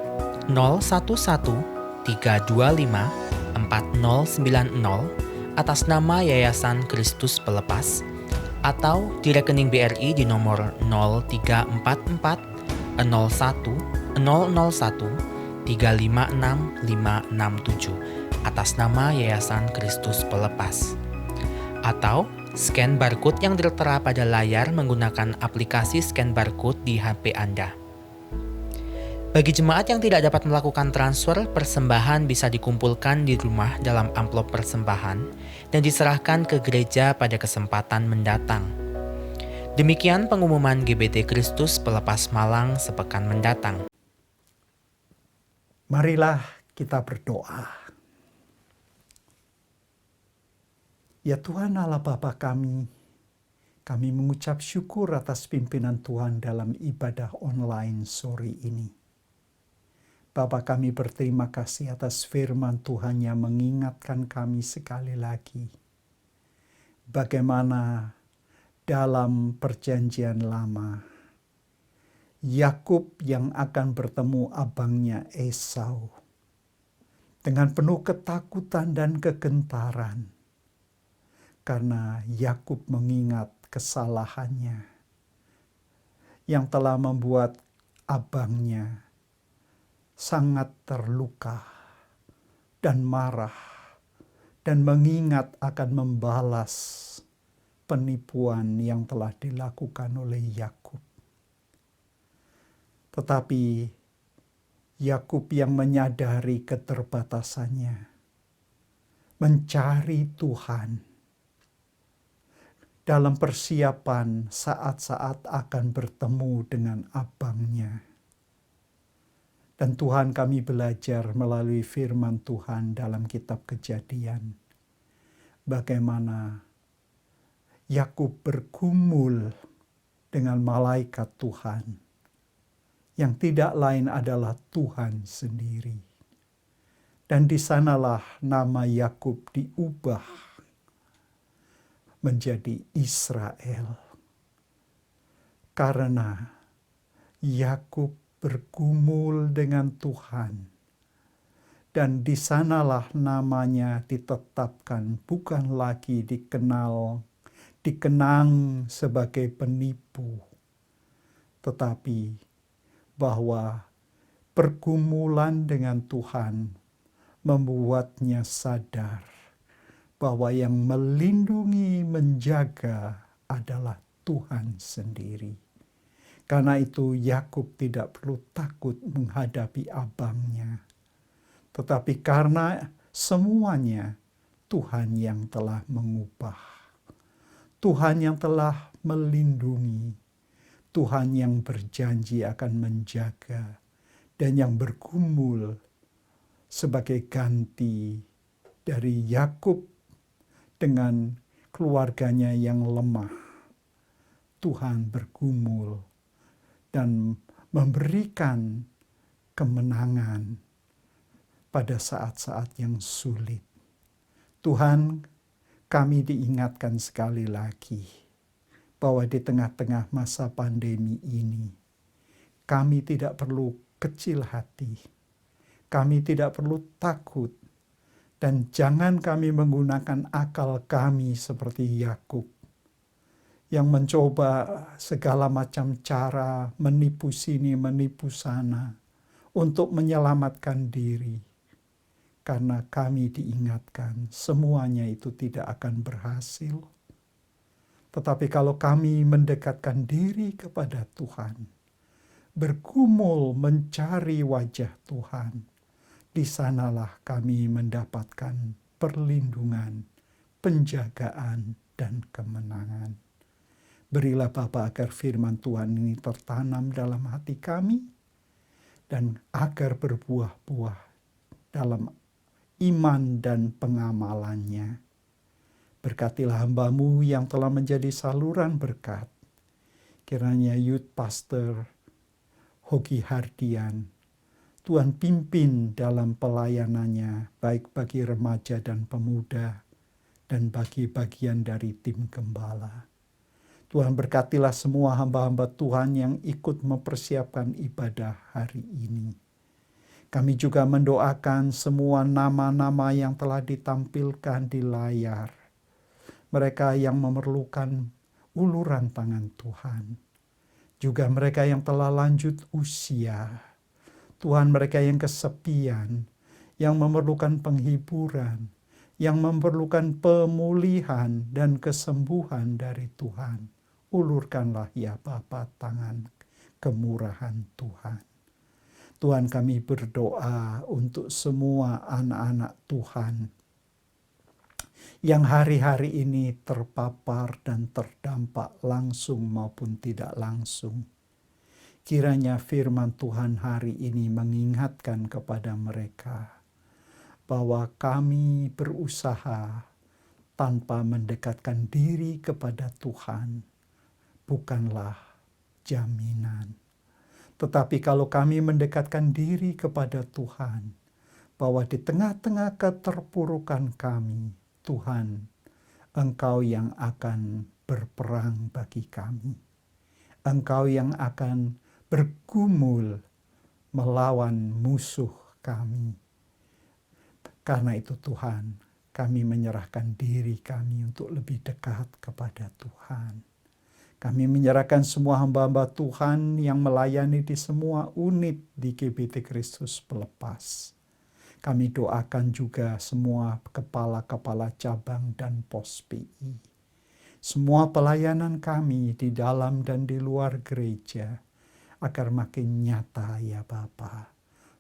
0113254090 atas nama Yayasan Kristus Pelepas atau di rekening BRI di nomor 0344 01 001 356567 atas nama Yayasan Kristus Pelepas. Atau scan barcode yang tertera pada layar menggunakan aplikasi scan barcode di HP Anda. Bagi jemaat yang tidak dapat melakukan transfer, persembahan bisa dikumpulkan di rumah dalam amplop persembahan dan diserahkan ke gereja pada kesempatan mendatang. Demikian pengumuman GBT Kristus Pelepas Malang sepekan mendatang. Marilah kita berdoa. Ya Tuhan Allah Bapa kami mengucap syukur atas pimpinan Tuhan dalam ibadah online sore ini. Bapa kami berterima kasih atas firman Tuhan yang mengingatkan kami sekali lagi. Bagaimana dalam perjanjian lama, Yakub yang akan bertemu abangnya Esau dengan penuh ketakutan dan kegentaran karena Yakub mengingat kesalahannya yang telah membuat abangnya sangat terluka dan marah dan mengingat akan membalas penipuan yang telah dilakukan oleh Yakub. Tetapi Yakub yang menyadari keterbatasannya mencari Tuhan dalam persiapan saat-saat akan bertemu dengan abangnya. Dan Tuhan kami belajar melalui firman Tuhan dalam kitab Kejadian, bagaimana Yakub bergumul dengan malaikat Tuhan, yang tidak lain adalah Tuhan sendiri. Dan di sanalah nama Yakub diubah menjadi Israel. Karena Yakub bergumul dengan Tuhan. Dan di sanalah namanya ditetapkan, bukan lagi dikenang sebagai penipu, tetapi bahwa pergumulan dengan Tuhan membuatnya sadar bahwa yang melindungi, menjaga adalah Tuhan sendiri. Karena itu Yakub tidak perlu takut menghadapi abangnya. Tetapi karena semuanya Tuhan yang telah mengubah. Tuhan yang telah melindungi. Tuhan yang berjanji akan menjaga. Dan yang bergumul sebagai ganti dari Yakub dengan keluarganya yang lemah. Tuhan bergumul dan memberikan kemenangan pada saat-saat yang sulit. Tuhan, kami diingatkan sekali lagi bahwa di tengah-tengah masa pandemi ini, kami tidak perlu kecil hati. Kami tidak perlu takut. Dan jangan kami menggunakan akal kami seperti Yakub yang mencoba segala macam cara menipu sini, menipu sana untuk menyelamatkan diri. Karena kami diingatkan semuanya itu tidak akan berhasil. Tetapi kalau kami mendekatkan diri kepada Tuhan, bergumul mencari wajah Tuhan, di sanalah kami mendapatkan perlindungan, penjagaan, dan kemenangan. Berilah Bapa agar firman Tuhan ini tertanam dalam hati kami, dan agar berbuah-buah dalam iman dan pengamalannya. Berkatilah hamba-Mu yang telah menjadi saluran berkat. Kiranya Youth Pastor Hoki Hardian, Tuhan pimpin dalam pelayanannya, baik bagi remaja dan pemuda, dan bagi bagian dari tim gembala. Tuhan berkatilah semua hamba-hamba Tuhan yang ikut mempersiapkan ibadah hari ini. Kami juga mendoakan semua nama-nama yang telah ditampilkan di layar. Mereka yang memerlukan uluran tangan Tuhan. Juga mereka yang telah lanjut usia. Tuhan, mereka yang kesepian, yang memerlukan penghiburan, yang memerlukan pemulihan dan kesembuhan dari Tuhan. Ulurkanlah ya Bapa tangan kemurahan Tuhan. Tuhan, kami berdoa untuk semua anak-anak Tuhan yang hari-hari ini terpapar dan terdampak langsung maupun tidak langsung. Kiranya firman Tuhan hari ini mengingatkan kepada mereka bahwa kami berusaha tanpa mendekatkan diri kepada Tuhan bukanlah jaminan. Tetapi kalau kami mendekatkan diri kepada Tuhan, bahwa di tengah-tengah keterpurukan kami, Tuhan, Engkau yang akan berperang bagi kami. Engkau yang akan bergumul melawan musuh kami. Karena itu Tuhan, kami menyerahkan diri kami untuk lebih dekat kepada Tuhan. Kami menyerahkan semua hamba-hamba Tuhan yang melayani di semua unit di GBT Kristus Pelepas. Kami doakan juga semua kepala-kepala cabang dan pos PI. Semua pelayanan kami di dalam dan di luar gereja agar makin nyata ya Bapa,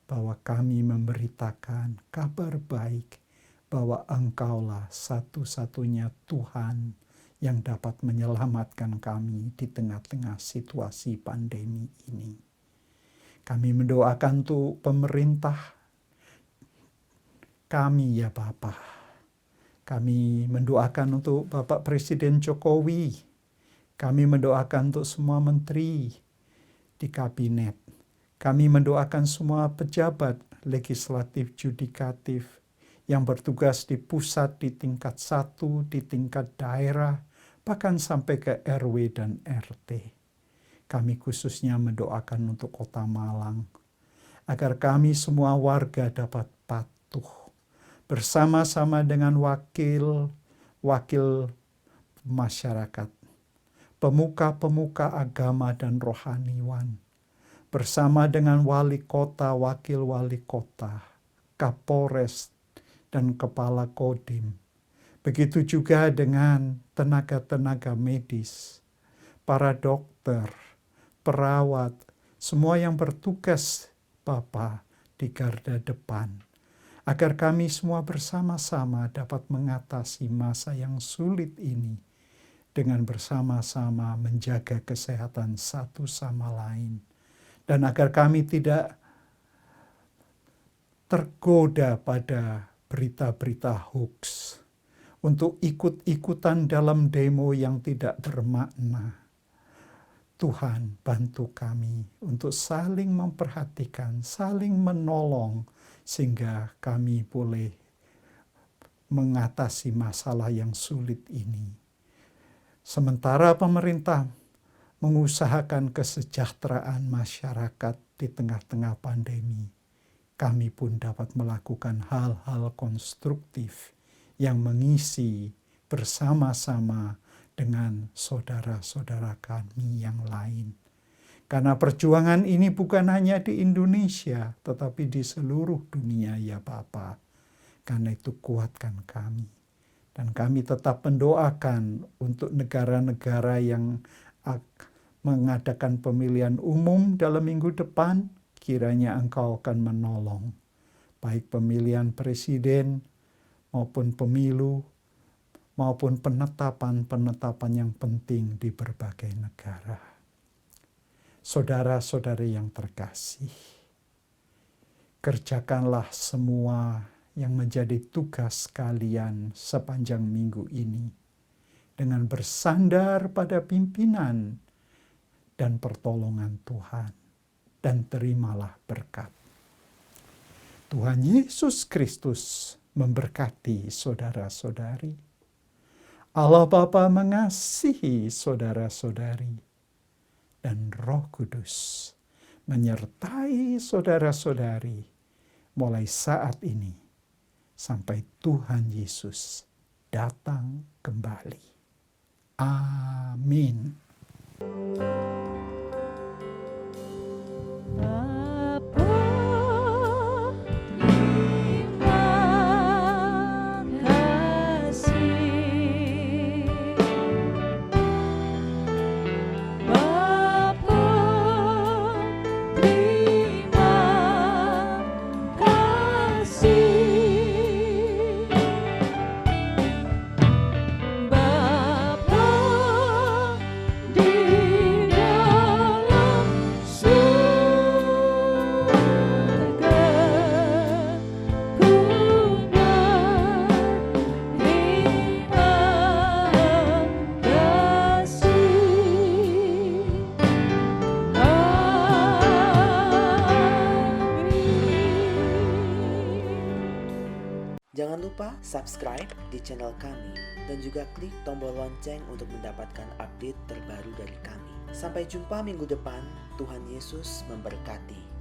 bahwa kami memberitakan kabar baik bahwa Engkaulah satu-satunya Tuhan yang dapat menyelamatkan kami di tengah-tengah situasi pandemi ini. Kami mendoakan untuk pemerintah kami ya Bapa. Kami mendoakan untuk Bapak Presiden Jokowi. Kami mendoakan untuk semua menteri di kabinet. Kami mendoakan semua pejabat legislatif, yudikatif yang bertugas di pusat, di tingkat 1, di tingkat daerah, bahkan sampai ke RW dan RT. Kami khususnya mendoakan untuk Kota Malang, agar kami semua warga dapat patuh, bersama-sama dengan wakil masyarakat, pemuka-pemuka agama dan rohaniwan, bersama dengan wali kota, wakil wali kota, Kapolres, dan Kepala Kodim. Begitu juga dengan tenaga-tenaga medis, para dokter, perawat, semua yang bertugas Bapa di garda depan. Agar kami semua bersama-sama dapat mengatasi masa yang sulit ini dengan bersama-sama menjaga kesehatan satu sama lain. Dan agar kami tidak tergoda pada berita-berita hoax, untuk ikut-ikutan dalam demo yang tidak bermakna. Tuhan, bantu kami untuk saling memperhatikan, saling menolong, sehingga kami boleh mengatasi masalah yang sulit ini. Sementara pemerintah mengusahakan kesejahteraan masyarakat di tengah-tengah pandemi, kami pun dapat melakukan hal-hal konstruktif yang mengisi bersama-sama dengan saudara-saudara kami yang lain. Karena perjuangan ini bukan hanya di Indonesia, tetapi di seluruh dunia ya Bapa. Karena itu kuatkan kami. Dan kami tetap mendoakan untuk negara-negara yang mengadakan pemilihan umum dalam minggu depan, kiranya Engkau akan menolong. Baik pemilihan presiden maupun pemilu, maupun penetapan-penetapan yang penting di berbagai negara. Saudara-saudari yang terkasih, kerjakanlah semua yang menjadi tugas kalian sepanjang minggu ini dengan bersandar pada pimpinan dan pertolongan Tuhan, dan terimalah berkat. Tuhan Yesus Kristus memberkati saudara-saudari. Allah Bapa mengasihi saudara-saudari, dan Roh Kudus menyertai saudara-saudari mulai saat ini sampai Tuhan Yesus datang kembali. Amin. Jangan lupa subscribe di channel kami dan juga klik tombol lonceng untuk mendapatkan update terbaru dari kami. Sampai jumpa minggu depan, Tuhan Yesus memberkati.